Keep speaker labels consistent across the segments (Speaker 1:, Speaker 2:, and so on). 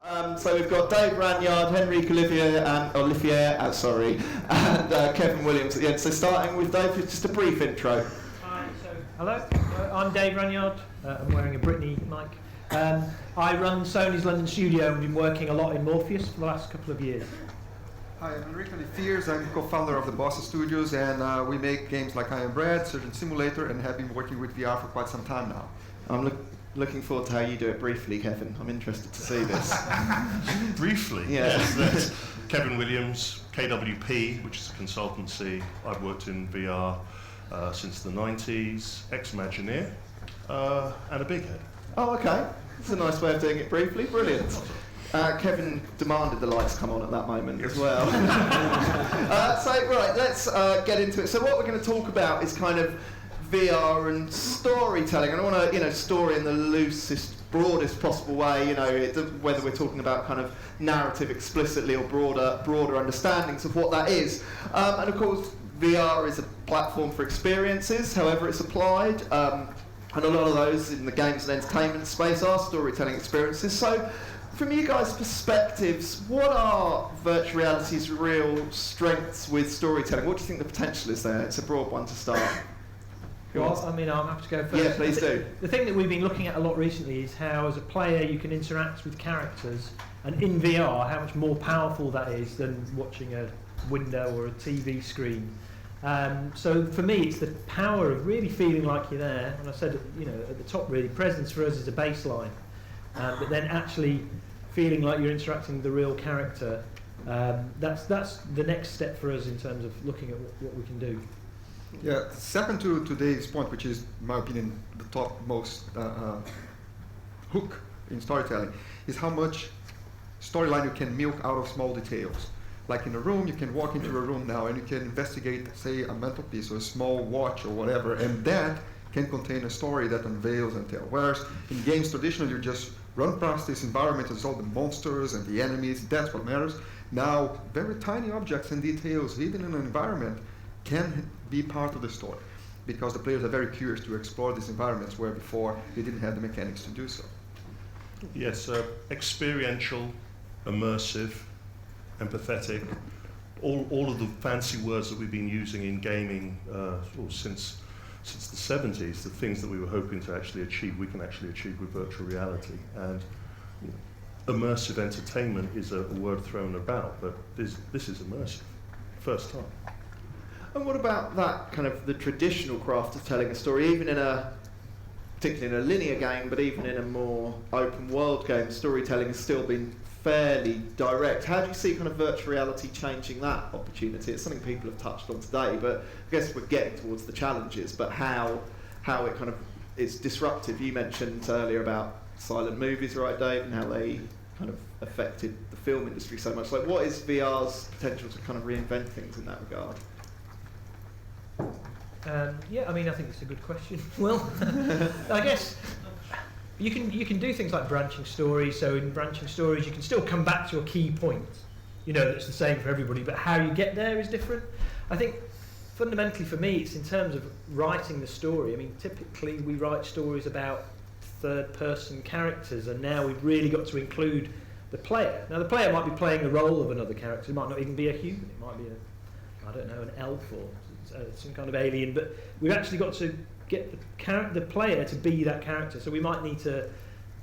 Speaker 1: So we've got Dave Ranyard, Henrique Olifiers, and Kevin Williams at the end. So starting with Dave, just a brief intro.
Speaker 2: Hi, hello, I'm Dave Ranyard. I'm wearing a Britney mic. I run Sony's London studio and been working a lot in Morpheus for the last couple of years.
Speaker 3: Hi, I'm Henrique Olifiers. I'm co-founder of the Boss Studios, and we make games like I Am Bread, Surgeon Simulator, and have been working with VR for quite some time now.
Speaker 1: I'm looking forward to how you do it briefly, Kevin. I'm interested to see this.
Speaker 4: Briefly?
Speaker 1: Yeah.
Speaker 4: Yes, that's Kevin Williams, KWP, which is a consultancy. I've worked in VR since the 90s, ex-Imagineer, and a big head.
Speaker 1: Oh, okay. That's a nice way of doing it briefly. Brilliant. Kevin demanded the lights come on at that moment as well. Right, let's get into it. So what we're going to talk about is kind of VR and storytelling. And I want to, story in the loosest, broadest possible way. Whether we're talking about kind of narrative explicitly or broader understandings of what that is. And of course, VR is a platform for experiences, however it's applied. And a lot of those in the games and entertainment space are storytelling experiences. So, from you guys' perspectives, what are virtual reality's real strengths with storytelling? What do you think the potential is there? It's a broad one to start.
Speaker 2: Well, I'm happy to go first.
Speaker 1: Yeah, please do.
Speaker 2: The thing that we've been looking at a lot recently is how, as a player, you can interact with characters, and in VR, how much more powerful that is than watching a window or a TV screen. So for me, it's the power of really feeling like you're there. And I said, at the top, really, presence for us is a baseline, but then actually feeling like you're interacting with the real character. That's the next step for us in terms of looking at what we can do.
Speaker 3: Yeah, second to today's point, which is, in my opinion, the topmost hook in storytelling, is how much storyline you can milk out of small details. Like in a room, you can walk into a room now and you can investigate, say, a mantelpiece or a small watch or whatever, and that can contain a story that unveils and tells. Whereas in games, traditionally, you just run past this environment and saw the monsters and the enemies, that's what matters. Now, very tiny objects and details hidden in an environment can be part of the story, because the players are very curious to explore these environments where before they didn't have the mechanics to do so.
Speaker 4: Yes, experiential, immersive, empathetic, all of the fancy words that we've been using in gaming since the 70s, the things that we were hoping to actually achieve, we can actually achieve with virtual reality. And immersive entertainment is a word thrown about, but this is immersive, first time.
Speaker 1: And what about that kind of the traditional craft of telling a story, even particularly in a linear game, but even in a more open world game, storytelling has still been fairly direct. How do you see kind of virtual reality changing that opportunity? It's something people have touched on today, but I guess we're getting towards the challenges, but how it kind of is disruptive. You mentioned earlier about silent movies, right, Dave, and how they kind of affected the film industry so much. Like, what is VR's potential to kind of reinvent things in that regard?
Speaker 2: I think it's a good question. Well, I guess you can do things like branching stories. So in branching stories, you can still come back to a key point. That's the same for everybody, but how you get there is different. I think fundamentally for me, it's in terms of writing the story. I mean, typically we write stories about third-person characters, and now we've really got to include the player. Now, the player might be playing the role of another character. It might not even be a human. It might be an elf or some kind of alien, but we've actually got to get the player to be that character. So we might need to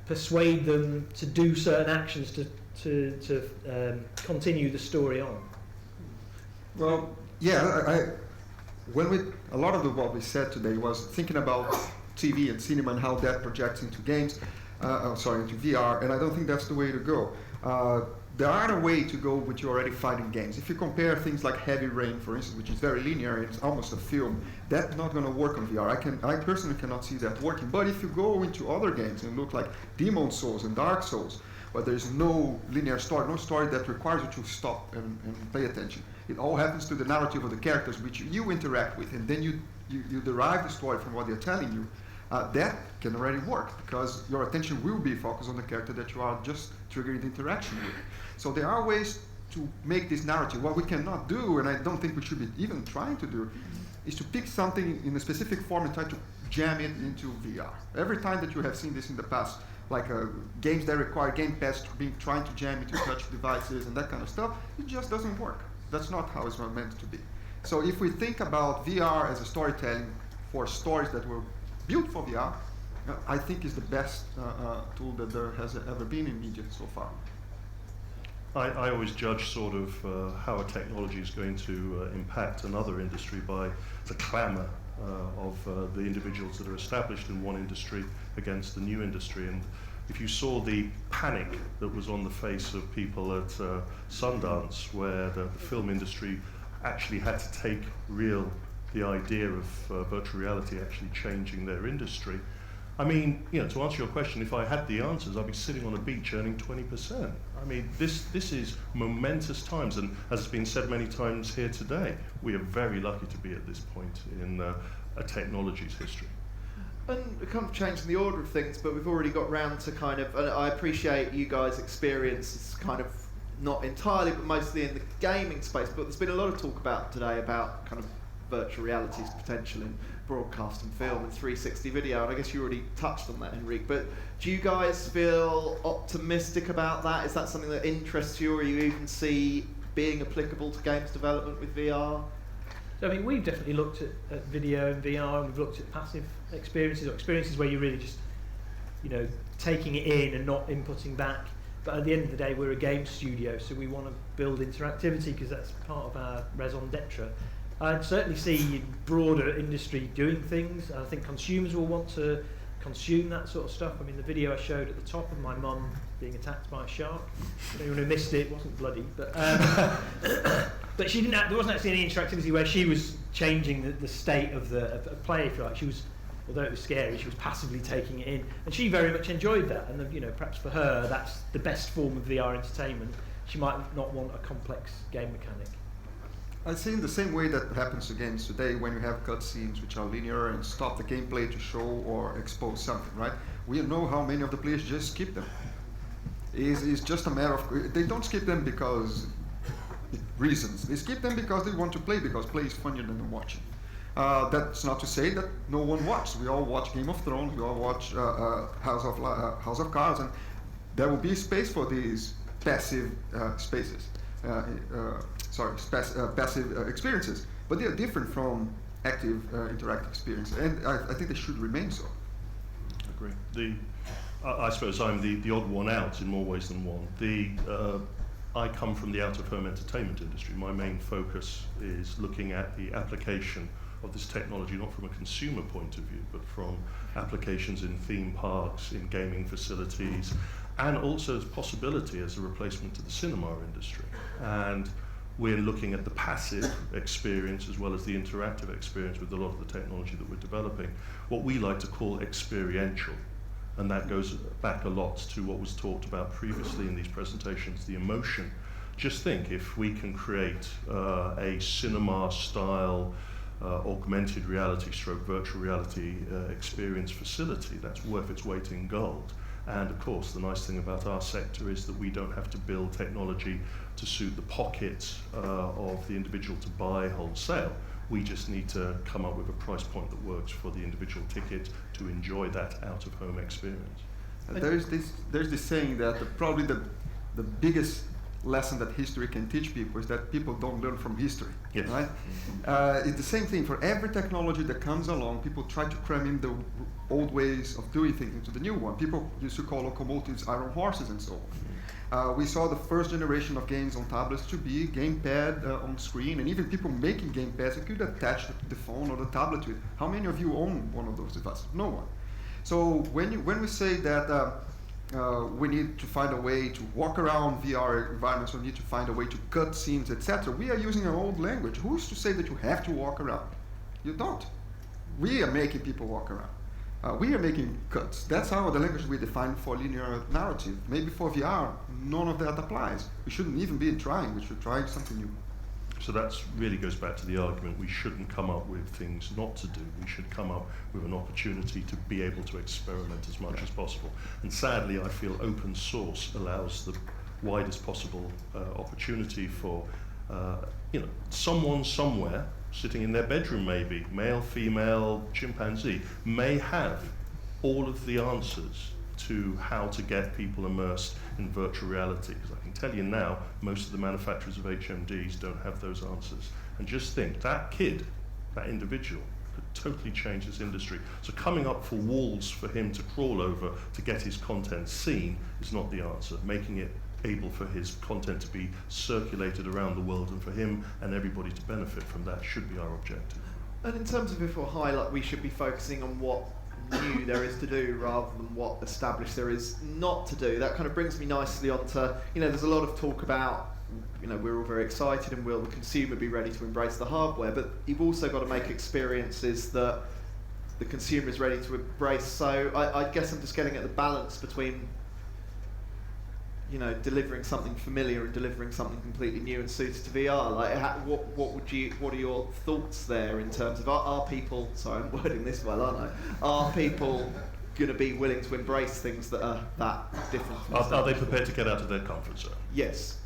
Speaker 2: persuade them to do certain actions to continue the story on.
Speaker 3: Well, yeah, a lot of what we said today was thinking about TV and cinema and how that projects into games, into VR, and I don't think that's the way to go. There are a way to go which you already find in games. If you compare things like Heavy Rain, for instance, which is very linear and it's almost a film, that's not going to work on VR. I personally cannot see that working. But if you go into other games and look like Demon Souls and Dark Souls, where there's no linear story, no story that requires you to stop and pay attention. It all happens to the narrative of the characters which you interact with, and then you derive the story from what they're telling you. That can already work, because your attention will be focused on the character that you are just triggering the interaction with. So there are ways to make this narrative. What we cannot do, and I don't think we should be even trying to do, is to pick something in a specific form and try to jam it into VR. Every time that you have seen this in the past, like games that require Game Pass trying to jam into touch devices and that kind of stuff, it just doesn't work. That's not how it's meant to be. So if we think about VR as a storytelling for stories that were built for VR, I think is the best tool that there has ever been in media so far.
Speaker 4: I always judge sort of how a technology is going to impact another industry by the clamour of the individuals that are established in one industry against the new industry. And if you saw the panic that was on the face of people at Sundance, where the film industry actually had to take the idea of virtual reality actually changing their industry. I mean, to answer your question, if I had the answers, I'd be sitting on a beach earning 20%. I mean, this is momentous times, and as has been said many times here today, we are very lucky to be at this point in a technology's history.
Speaker 1: And kind of changing the order of things, but we've already got round to kind of, and I appreciate you guys' experience is kind of not entirely, but mostly in the gaming space, but there's been a lot of talk about today about kind of virtual reality's potential in broadcast and film and 360 video, and I guess you already touched on that, Henrique, but do you guys feel optimistic about that? Is that something that interests you, or you even see being applicable to games development with VR?
Speaker 2: So, I mean, we've definitely looked at video and VR, and we've looked at passive experiences, or experiences where you're really just, taking it in and not inputting back. But at the end of the day, we're a game studio, so we want to build interactivity because that's part of our raison d'etre. I'd certainly see broader industry doing things. I think consumers will want to consume that sort of stuff. I mean, the video I showed at the top of my mum being attacked by a shark. Anyone who missed it, wasn't bloody, but but she didn't. There wasn't actually any interactivity where she was changing the state of the play, if you like. She was, although it was scary, she was passively taking it in, and she very much enjoyed that. And perhaps for her, that's the best form of VR entertainment. She might not want a complex game mechanic.
Speaker 3: I see in the same way that happens to games today when you have cutscenes which are linear and stop the gameplay to show or expose something, right? We know how many of the players just skip them. It's just a matter of, they don't skip them because reasons. They skip them because they want to play, because play is funnier than watching. That's not to say that no one watches. We all watch Game of Thrones, we all watch House of Cards, and there will be space for these passive spaces. Passive experiences, but they are different from active interactive experiences, and I think they should remain so.
Speaker 4: I agree. I suppose I'm the odd one out in more ways than one. I come from the out-of-home entertainment industry. My main focus is looking at the application of this technology, not from a consumer point of view, but from applications in theme parks, in gaming facilities, and also as possibility as a replacement to the cinema industry. And we're looking at the passive experience as well as the interactive experience with a lot of the technology that we're developing, what we like to call experiential. And that goes back a lot to what was talked about previously in these presentations, the emotion. Just think, if we can create a cinema-style augmented reality / virtual reality experience facility, that's worth its weight in gold. And of course, the nice thing about our sector is that we don't have to build technology to suit the pocket of the individual to buy wholesale. We just need to come up with a price point that works for the individual ticket to enjoy that out-of-home experience.
Speaker 3: There's this saying that probably the biggest lesson that history can teach people is that people don't learn from history,
Speaker 4: yes.
Speaker 3: Right? It's the same thing for every technology that comes along. People try to cram in the old ways of doing things into the new one. People used to call locomotives iron horses and so on. We saw the first generation of games on tablets to be gamepad on screen, and even people making gamepads, you could attach the phone or the tablet to it. How many of you own one of those devices? No one. So when we say that we need to find a way to walk around VR environments, we need to find a way to cut scenes, etc. We are using an old language. Who's to say that you have to walk around? You don't. We are making people walk around. We are making cuts. That's how the language we define for linear narrative. Maybe for VR, none of that applies. We shouldn't even be trying. We should try something new.
Speaker 4: So that really goes back to the argument we shouldn't come up with things not to do. We should come up with an opportunity to be able to experiment as much as possible. And sadly, I feel open source allows the widest possible opportunity for someone somewhere sitting in their bedroom, maybe, male, female, chimpanzee, may have all of the answers to how to get people immersed in virtual reality. Because I can tell you now, most of the manufacturers of HMDs don't have those answers. And just think, that kid, that individual, could totally change this industry. So coming up for walls for him to crawl over to get his content seen is not the answer. Making it able for his content to be circulated around the world and for him and everybody to benefit from that should be our objective.
Speaker 1: And in terms of if we'll highlight, we should be focusing on what new there is to do rather than what established there is not to do. That kind of brings me nicely onto, there's a lot of talk about, we're all very excited and will the consumer be ready to embrace the hardware, but you've also got to make experiences that the consumer is ready to embrace. So I guess I'm just getting at the balance between delivering something familiar and delivering something completely new and suited to VR. Like, what are your thoughts there in terms of are people? Sorry, I'm wording this well, aren't I? Are people going to be willing to embrace things that are that different?
Speaker 4: Are they prepared to get out of their comfort zone?
Speaker 1: Yes.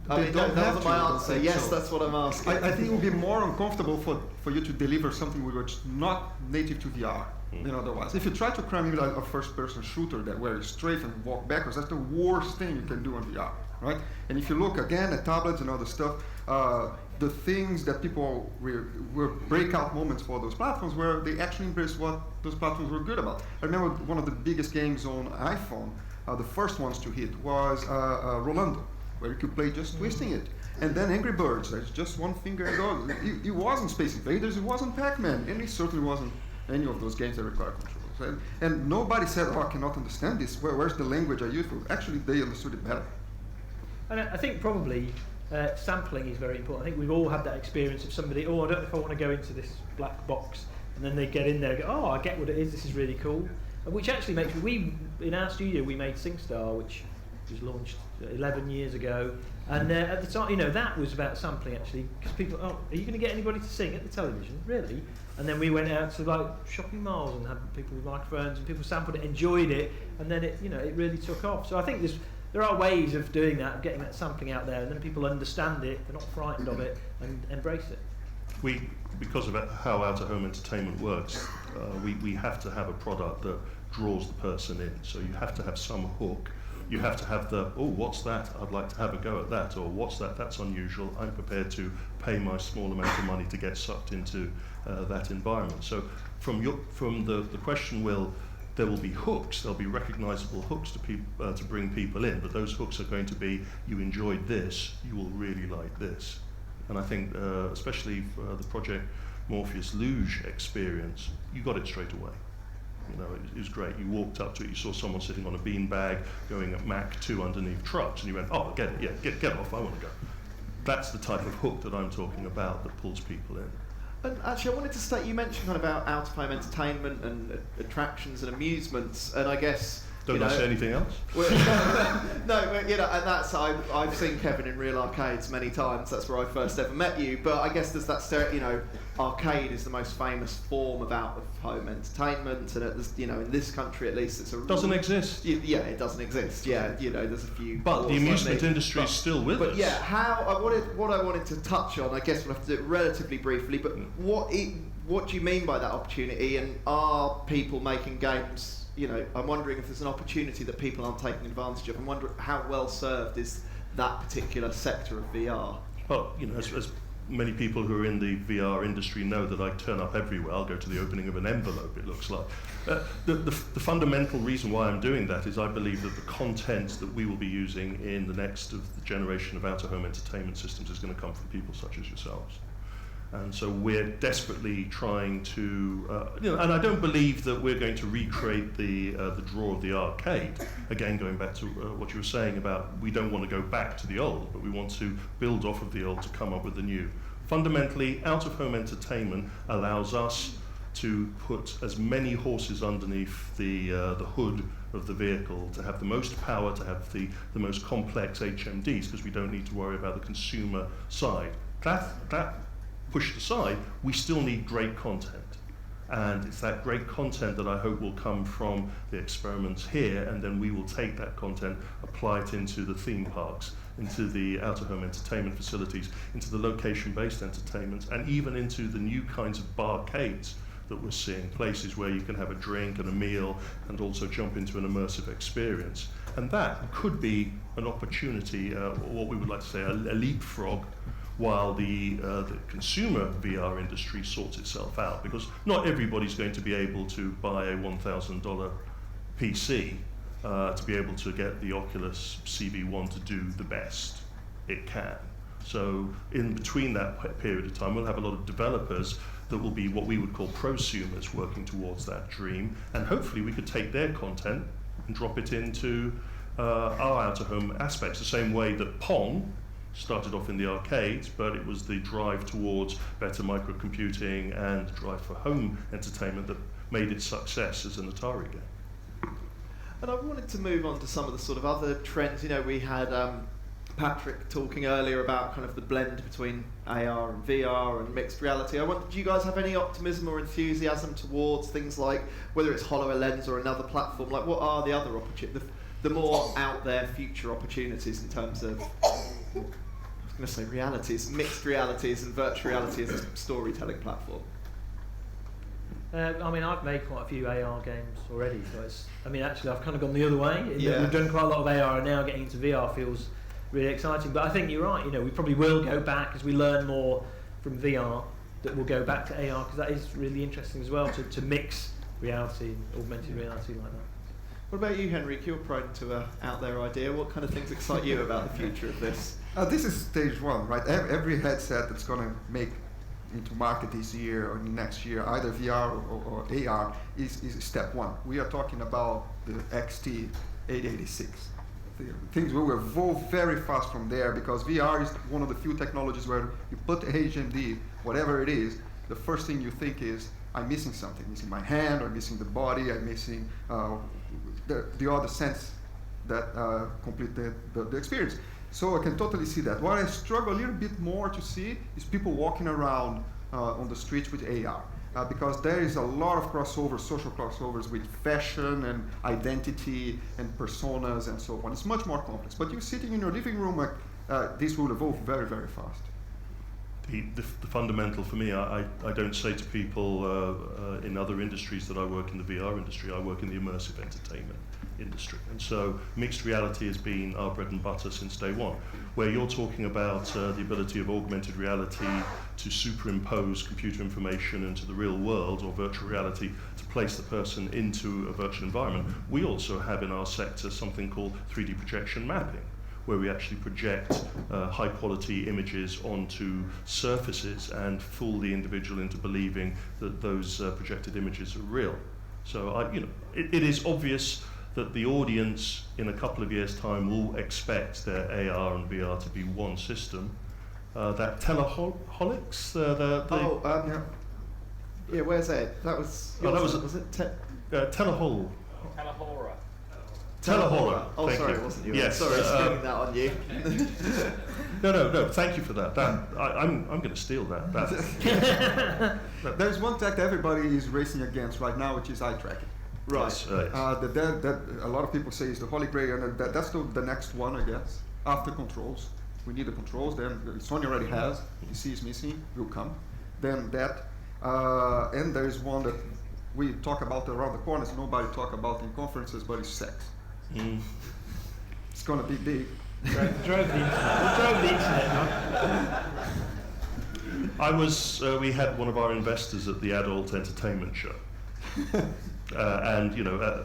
Speaker 3: They don't
Speaker 1: that
Speaker 3: have
Speaker 1: was
Speaker 3: to,
Speaker 1: my
Speaker 3: I don't
Speaker 1: answer.
Speaker 3: think
Speaker 1: Yes,
Speaker 3: so.
Speaker 1: that's what I'm asking.
Speaker 3: I think it would be more uncomfortable for you to deliver something which is not native to VR. Otherwise, if you try to cram in a first-person shooter that where you strafe and walk backwards, that's the worst thing you can do on VR, right? And if you look again at tablets and other stuff, the things that people were breakout moments for those platforms where they actually embraced what those platforms were good about. I remember one of the biggest games on iPhone, the first ones to hit was Rolando, where you could play just twisting it. And then Angry Birds, there's just one finger and goes. It wasn't Space Invaders, it wasn't Pac-Man, and it certainly wasn't any of those games that require controls. And nobody said, I cannot understand this. Where's the language I use for? Actually, they understood it better.
Speaker 2: And I think probably sampling is very important. I think we've all had that experience of somebody, I don't know if I want to go into this black box, and then they get in there and go, I get what it is, this is really cool. Which actually makes, in our studio, we made SingStar, which was launched 11 years ago. And at the time, that was about sampling actually, because people, are you going to get anybody to sing at the television? Really? And then we went out to like shopping malls and had people with microphones, and people sampled it, enjoyed it, and then it really took off. So I think there are ways of doing that, of getting that sampling out there, and then people understand it, they're not frightened of it, and embrace it.
Speaker 4: Because of how out-of-home entertainment works, we have to have a product that draws the person in. So you have to have some hook. You have to have what's that? I'd like to have a go at that. Or what's that? That's unusual. I'm prepared to pay my small amount of money to get sucked into that environment. So from the question, there will be hooks. There'll be recognizable hooks to bring people in. But those hooks are going to be, you enjoyed this, you will really like this. And I think, especially for the Project Morpheus Luge experience, you got it straight away. It was great. You walked up to it, you saw someone sitting on a beanbag going at Mach 2 underneath trucks, and you went, get it, yeah, get off, I want to go. That's the type of hook that I'm talking about that pulls people in.
Speaker 1: And actually, I wanted to state, you mentioned kind of about out-of-home entertainment and attractions and amusements, and I guess...
Speaker 4: Don't I say anything else?
Speaker 1: No, and that's, I've seen Kevin in real arcades many times. That's where I first ever met you. But I guess there's that, arcade is the most famous form of out-of-home entertainment, and in this country at least, it's a
Speaker 4: doesn't exist.
Speaker 1: Yeah, it doesn't exist. Yeah, there's a few.
Speaker 4: But the amusement industry is still with us.
Speaker 1: But yeah, what I wanted to touch on, I guess we'll have to do it relatively briefly. But what do you mean by that opportunity? And are people making games? I'm wondering if there's an opportunity that people aren't taking advantage of. I'm wondering how well served is that particular sector of VR.
Speaker 4: Well, as many people who are in the VR industry know that I turn up everywhere. I'll go to the opening of an envelope, it looks like. The fundamental reason why I'm doing that is I believe that the content that we will be using in the next of the generation of out-of-home entertainment systems is going to come from people such as yourselves. And so we're desperately trying to, and I don't believe that we're going to recreate the draw of the arcade. Again, going back to what you were saying about we don't want to go back to the old, but we want to build off of the old to come up with the new. Fundamentally, out-of-home entertainment allows us to put as many horses underneath the hood of the vehicle, to have the most power, to have the most complex HMDs, because we don't need to worry about the consumer side. That pushed aside, we still need great content. And it's that great content that I hope will come from the experiments here, and then we will take that content, apply it into the theme parks, into the out-of-home entertainment facilities, into the location-based entertainment, and even into the new kinds of barcades that we're seeing, places where you can have a drink and a meal and also jump into an immersive experience. And that could be an opportunity, or what we would like to say, a leapfrog, while the consumer VR industry sorts itself out, because not everybody's going to be able to buy a $1,000 PC to be able to get the Oculus CV1 to do the best it can. So in between that period of time, we'll have a lot of developers that will be what we would call prosumers working towards that dream, and hopefully we could take their content and drop it into our out-of-home aspects, the same way that Pong started off in the arcades, but it was the drive towards better microcomputing and drive for home entertainment that made its success as an Atari game.
Speaker 1: And I wanted to move on to some of the sort of other trends. You know, we had Patrick talking earlier about kind of the blend between AR and VR and mixed reality. I wonder, do you guys have any optimism or enthusiasm towards things like, whether it's HoloLens or another platform, like what are the other opportunities, the more out there future opportunities in terms of, I was going to say realities, mixed realities and virtual reality as a storytelling platform?
Speaker 2: I mean, I've made quite a few AR games already, so actually I've kind of gone the other way.
Speaker 1: Yeah.
Speaker 2: We've done quite a lot of AR, and now getting into VR feels really exciting. But I think you're right, we probably will go back as we learn more from VR, that we'll go back to AR, because that is really interesting as well, to mix reality, augmented reality like that.
Speaker 1: What about you, Henrique? You're prone to an out there idea. What kind of things excite you about the future of this?
Speaker 3: This is stage one, right? Every headset that's going to make into market this year or next year, either VR or AR, is step one. We are talking about the XT886. Things will evolve very fast from there, because VR is one of the few technologies where you put HMD, whatever it is, the first thing you think is, I'm missing something. Missing my hand, or missing the body, I'm missing the other sense that complete the experience. So I can totally see that. What I struggle a little bit more to see is people walking around on the streets with AR. Because there is a lot of crossovers, social crossovers with fashion and identity and personas and so on. It's much more complex. But you're sitting in your living room, this will evolve very, very fast.
Speaker 4: The fundamental for me, I don't say to people in other industries that I work in the VR industry, I work in the immersive entertainment industry. And so mixed reality has been our bread and butter since day one. Where you're talking about the ability of augmented reality to superimpose computer information into the real world, or virtual reality to place the person into a virtual environment, we also have in our sector something called 3D projection mapping, where we actually project high quality images onto surfaces and fool the individual into believing that those projected images are real. So it is obvious that the audience in a couple of years' time will expect their AR and VR to be one system. That teleholics,
Speaker 1: yeah, where's Ed? That was it?
Speaker 4: Telehol.
Speaker 5: Telehora.
Speaker 4: Telehorror.
Speaker 1: Oh,
Speaker 4: Thank
Speaker 1: sorry,
Speaker 4: you.
Speaker 1: it wasn't you.
Speaker 4: Yes.
Speaker 1: Sorry, spilling that on you.
Speaker 4: No. Thank you for that. I'm going to steal that.
Speaker 3: There's one tech that everybody is racing against right now, which is eye tracking.
Speaker 1: Right.
Speaker 4: Yes.
Speaker 3: That a lot of people say is the holy grail, and that's the next one, I guess. After controls, we need the controls. Then Sony already has. PC is missing. Will come. Then that, and there is one that we talk about around the corners. Nobody talk about in conferences, but it's sex. It's gonna be big.
Speaker 2: Drove the internet.
Speaker 4: We had one of our investors at the Adult Entertainment Show. And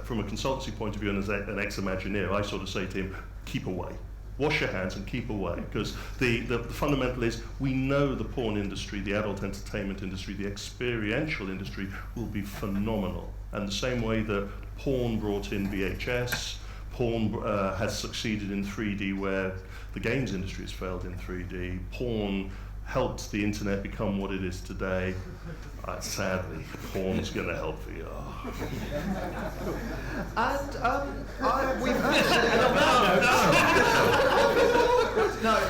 Speaker 4: from a consultancy point of view and as an ex-Imagineer, I sort of say to him, keep away. Wash your hands and keep away, because the fundamental is, we know the porn industry, the adult entertainment industry, the experiential industry will be phenomenal. And the same way that porn brought in VHS, porn has succeeded in 3D where the games industry has failed in 3D, porn helped the internet become what it is today. Sadly, porn's going to help VR.
Speaker 1: And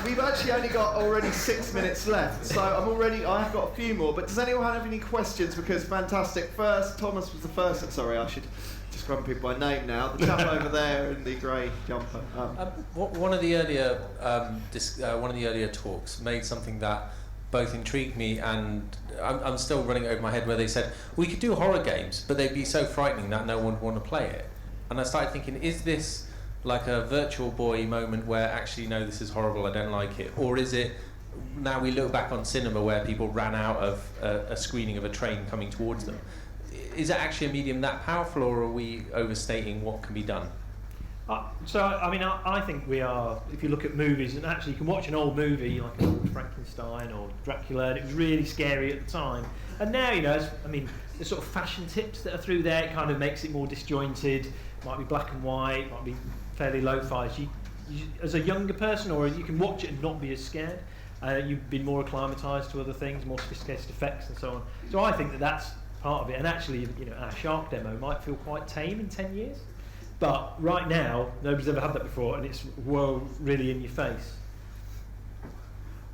Speaker 1: we've actually only got already 6 minutes left, so I've got a few more, but does anyone have any questions? Because fantastic. First, Thomas was the first, sorry, I should describe people by name now, the chap over there in the grey jumper.
Speaker 5: One of the earlier talks made something that both intrigued me, and I'm still running it over my head, where they said we could do horror games, but they'd be so frightening that no one would want to play it. And I started thinking, is this like a Virtual Boy moment where actually, no, this is horrible, I don't like it? Or is it, now we look back on cinema where people ran out of a screening of a train coming towards them? Is it actually a medium that powerful, or are we overstating what can be done?
Speaker 2: I think we are. If you look at movies, and actually you can watch an old movie like an old Frankenstein or Dracula, and it was really scary at the time. And now, the sort of fashion tips that are through there, it kind of makes it more disjointed. It might be black and white, might be fairly lo-fi. So you, as a younger person, or you can watch it and not be as scared. You've been more acclimatised to other things, more sophisticated effects and so on. So I think that's part of it. And actually, our Shark demo might feel quite tame in 10 years. But right now, nobody's ever had that before, and it's really in your face.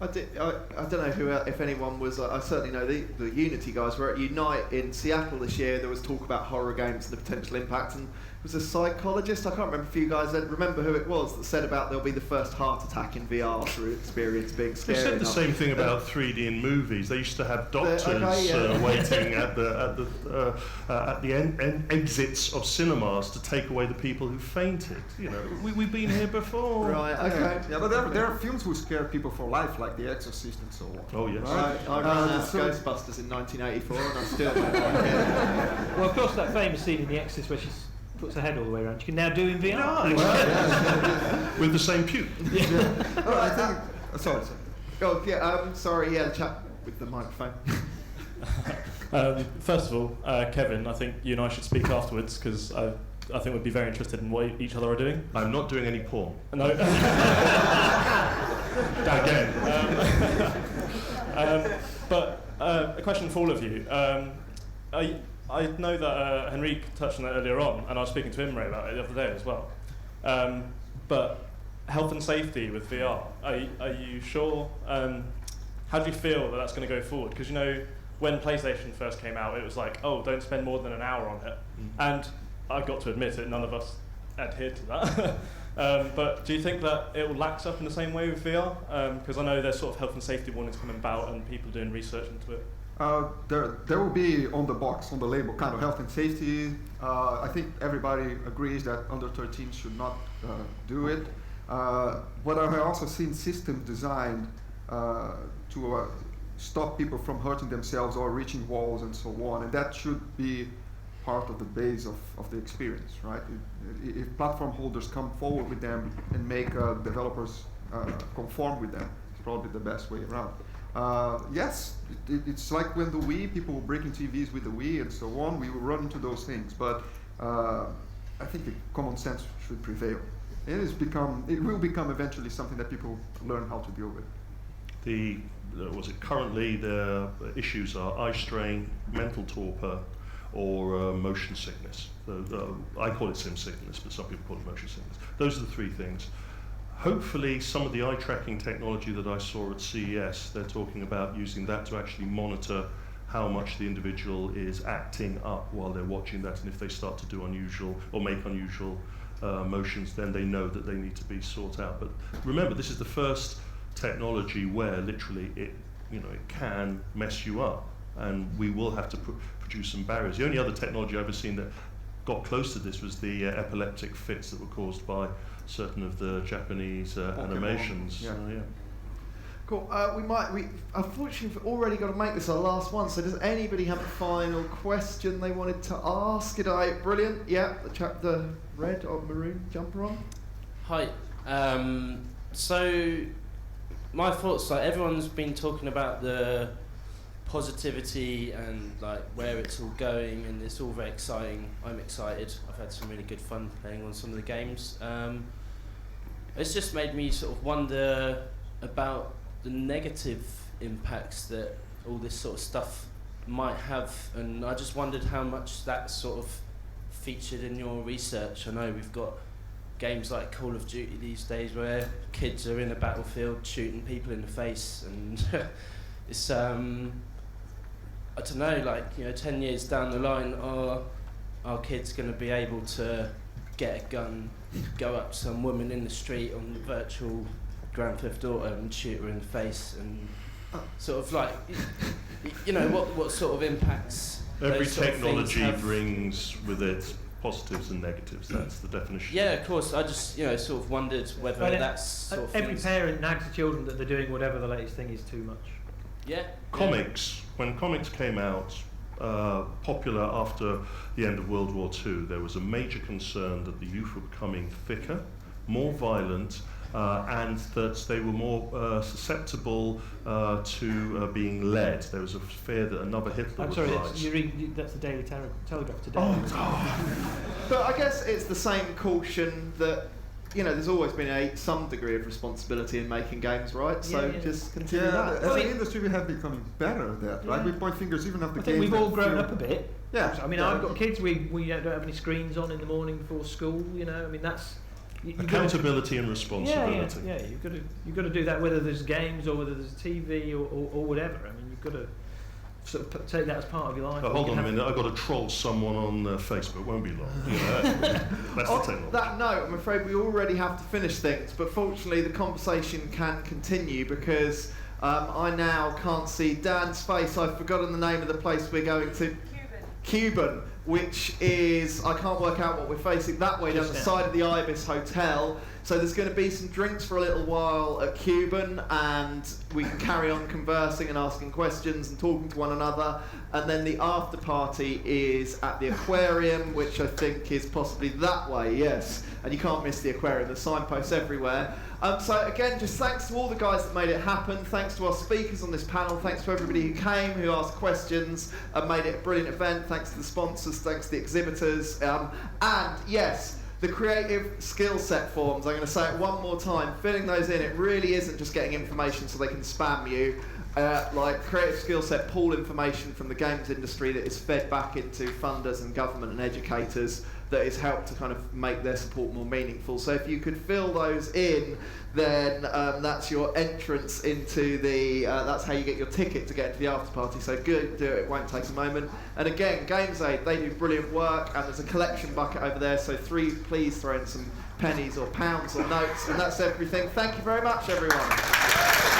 Speaker 1: I don't know if anyone was. I certainly know the Unity guys were at Unite in Seattle this year. There was talk about horror games and the potential impact, and it was a psychologist, I can't remember if you guys remember who it was, that said about there'll be the first heart attack in VR through experience being scary.
Speaker 4: They said the same thing about 3D in movies. They used to have doctors waiting at the exits of cinemas to take away the people who fainted. We've been here before.
Speaker 1: Right. Okay.
Speaker 3: Yeah, but there are films who scare people for life, like The Exorcist and so on.
Speaker 4: Oh yes.
Speaker 1: Right. I ran out of Ghostbusters in 1984, and I still don't like it.
Speaker 2: Well, of course, that famous scene in The Exorcist where she puts her head all the way around, you can now do in VR.
Speaker 1: Nice.
Speaker 4: With the same pew.
Speaker 3: I think. Sorry.
Speaker 1: Oh yeah. Sorry. Yeah. Chat with the microphone.
Speaker 6: First of all, Kevin, I think you and I should speak afterwards, because I think we'd be very interested in what each other are doing.
Speaker 4: I'm not doing any porn.
Speaker 6: No. Again. But a question for all of you. I know that Henrique touched on that earlier on, and I was speaking to Imre about it the other day as well. But health and safety with VR, are you sure? How do you feel that that's going to go forward? Because when PlayStation first came out, it was like, oh, don't spend more than an hour on it. And I've got to admit it, none of us adhered to that. But do you think that it will lax up in the same way with VR? Because I know there's sort of health and safety warnings coming about and people doing research into it.
Speaker 3: There will be on the box, on the label, kind of health and safety. I think everybody agrees that under 13 should not do it. But I have also seen systems designed to stop people from hurting themselves or reaching walls and so on, and that should be part of the base of the experience, right? If platform holders come forward with them and make developers conform with them, it's probably the best way around. Yes, it's like when the Wii, people were breaking TVs with the Wii and so on, we will run into those things, but I think the common sense should prevail. It will become eventually something that people learn how to deal with.
Speaker 4: Currently the issues are eye strain, mental torpor, or motion sickness. I call it sim sickness, but some people call it motion sickness. Those are the three things. Hopefully some of the eye tracking technology that I saw at CES, they're talking about using that to actually monitor how much the individual is acting up while they're watching that, and if they start to do unusual or make unusual motions, then they know that they need to be sought out. But remember, this is the first technology where literally it can mess you up, and we will have to produce some barriers. The only other technology I've ever seen that got close to this was the epileptic fits that were caused by certain of the Japanese animations.
Speaker 3: Yeah.
Speaker 1: Cool. We unfortunately have already got to make this our last one. So does anybody have a final question they wanted to ask? Brilliant. Yeah, the chap, the red or maroon jumper on.
Speaker 7: Hi. So my thoughts, like everyone's been talking about the positivity and like where it's all going, and it's all very exciting. I'm excited. I've had some really good fun playing on some of the games. It's just made me sort of wonder about the negative impacts that all this sort of stuff might have, and I just wondered how much that sort of featured in your research. I know we've got games like Call of Duty these days where kids are in a battlefield shooting people in the face, and it's I don't know, 10 years down the line, are our kids going to be able to get a gun, go up to some woman in the street on the virtual Grand Theft Auto and shoot her in the face? And sort of like, you know, what sort of impacts
Speaker 4: Every
Speaker 7: those sort of things
Speaker 4: technology
Speaker 7: have.
Speaker 4: brings with it positives and negatives. That's the definition.
Speaker 7: Yeah, of course. I just, you know, sort of wondered whether that's sort of
Speaker 2: every
Speaker 7: things.
Speaker 2: parent nags the children that they're doing whatever the latest thing is too much.
Speaker 7: Yeah.
Speaker 4: Comics. When comics came out, popular after the end of World War II, there was a major concern that the youth were becoming thicker, more violent, and that they were more susceptible to being led. There was a fear that another Hitler
Speaker 2: I'm
Speaker 4: would
Speaker 2: sorry,
Speaker 4: rise.
Speaker 2: that's the Daily Telegraph today.
Speaker 1: But I guess it's the same caution that, you know, there's always been some degree of responsibility in making games, right? So
Speaker 2: Yeah, yeah.
Speaker 1: just continue
Speaker 3: Yeah,
Speaker 1: that.
Speaker 3: as an industry, we have become better at that, right?
Speaker 2: Yeah.
Speaker 3: We point fingers even at the
Speaker 2: I think
Speaker 3: games
Speaker 2: we've all
Speaker 3: that
Speaker 2: grown
Speaker 3: feel-
Speaker 2: up a bit.
Speaker 3: Yeah.
Speaker 2: I mean,
Speaker 3: yeah.
Speaker 2: I've got kids. We don't have any screens on in the morning before school. You know, I mean that's you've gotta-
Speaker 4: Accountability and responsibility.
Speaker 2: Yeah. You've got to do that whether there's games or whether there's TV or whatever. I mean, you've got to sort of take that as part of your life.
Speaker 4: Hold on a minute, I've got to troll someone on Facebook, won't be long. You know, that's the
Speaker 1: On
Speaker 4: technology.
Speaker 1: that note, I'm afraid we already have to finish things, but fortunately the conversation can continue because I now can't see Dan's face. I've forgotten the name of the place we're going to. Cuban, which is, I can't work out what we're facing, that way down the side of the Ibis Hotel. So there's going to be some drinks for a little while at Cuban, and we can carry on conversing and asking questions and talking to one another. And then the after party is at the aquarium, which I think is possibly that way, yes. And you can't miss the aquarium, there's signposts everywhere. So again, just thanks to all the guys that made it happen, thanks to our speakers on this panel, thanks to everybody who came, who asked questions and made it a brilliant event, thanks to the sponsors, thanks to the exhibitors, and yes, the creative skill set forms, I'm going to say it one more time, filling those in, it really isn't just getting information so they can spam you. Like creative skill set pool information from the games industry that is fed back into funders and government and educators that has helped to kind of make their support more meaningful. So if you could fill those in, then that's your entrance into the, that's how you get your ticket to get into the after party. So good, do it, won't take a moment. And again, Games Aid, they do brilliant work, and there's a collection bucket over there, so please throw in some pennies or pounds or notes, and that's everything. Thank you very much, everyone.